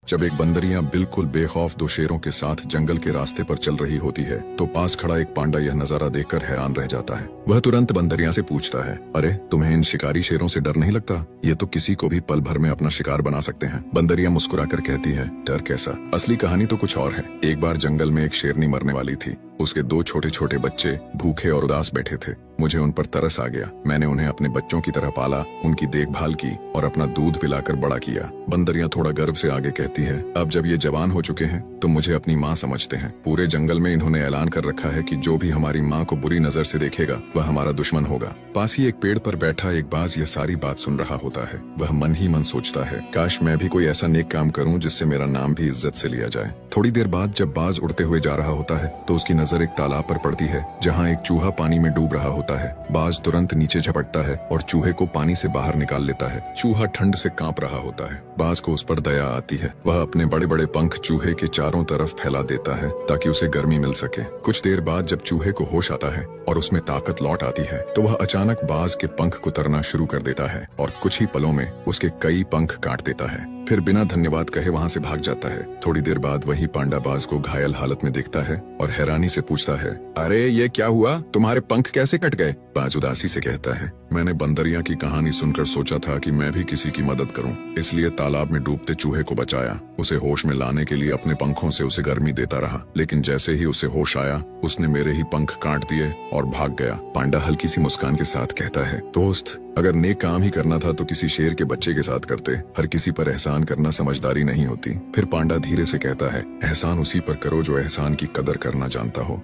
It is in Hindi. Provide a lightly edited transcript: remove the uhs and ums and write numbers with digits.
जब एक बंदरियां बिल्कुल बेखौफ दो शेरों के साथ जंगल के रास्ते पर चल रही होती है तो पास खड़ा एक पांडा यह नजारा देखकर हैरान रह जाता है। वह तुरंत बंदरियां से पूछता है, अरे तुम्हें इन शिकारी शेरों से डर नहीं लगता? ये तो किसी को भी पल भर में अपना शिकार बना सकते हैं। बंदरियां मुस्कुराकर कहती है, डर कैसा, असली कहानी तो कुछ और है। एक बार जंगल में एक शेरनी मरने वाली थी। उसके दो छोटे छोटे बच्चे भूखे और उदास बैठे थे। मुझे उन पर तरस आ गया। मैंने उन्हें अपने बच्चों की तरह पाला, उनकी देखभाल की और अपना दूध पिलाकर बड़ा किया। बंदरियां थोड़ा गर्व से आगे कहती है, अब जब ये जवान हो चुके हैं तो मुझे अपनी माँ समझते हैं। पूरे जंगल में इन्होंने ऐलान कर रखा है कि जो भी हमारी माँ को बुरी नजर से देखेगा वह हमारा दुश्मन होगा। पास ही एक पेड़ पर बैठा एक बाज यह सारी बात सुन रहा होता है। वह मन ही मन सोचता है, काश मैं भी कोई ऐसा नेक काम करूं जिससे मेरा नाम भी इज्जत से लिया जाए। थोड़ी देर बाद जब बाज उड़ते हुए जा रहा होता है तो उसकी नजर एक तालाब पर पड़ती है जहाँ एक चूहा पानी में डूब रहा होता है। बाज तुरंत नीचे झपटता है और चूहे को पानी से बाहर निकाल लेता है। चूहा ठंड से कांप रहा होता है। बाज को उस पर दया आती है। वह अपने बड़े बड़े पंख चूहे के चारों तरफ फैला देता है ताकि उसे गर्मी मिल सके। कुछ देर बाद जब चूहे को होश आता है और उसमें ताकत लौट आती है तो वह अचानक बाज के पंख कुतरना शुरू कर देता है और कुछ ही पलों में उसके कई पंख काट देता है। फिर बिना धन्यवाद कहे वहाँ से भाग जाता है। थोड़ी देर बाद वही पांडा बाज को घायल हालत में देखता है और हैरानी से पूछता है, अरे ये क्या हुआ, तुम्हारे पंख कैसे कट गए? बाज उदासी से कहता है, मैंने बंदरिया की कहानी सुनकर सोचा था कि मैं भी किसी की मदद करूं, इसलिए तालाब में डूबते चूहे को बचाया। उसे होश में लाने के लिए अपने पंखों से उसे गर्मी देता रहा, लेकिन जैसे ही उसे होश आया उसने मेरे ही पंख काट दिए और भाग गया। पांडा हल्की सी मुस्कान के साथ कहता है, दोस्त अगर नेक काम ही करना था तो किसी शेर के बच्चे के साथ करते। हर किसी पर एहसान करना समझदारी नहीं होती। फिर पांडा धीरे से कहता है, एहसान उसी पर करो जो एहसान की कदर करना जानता हो।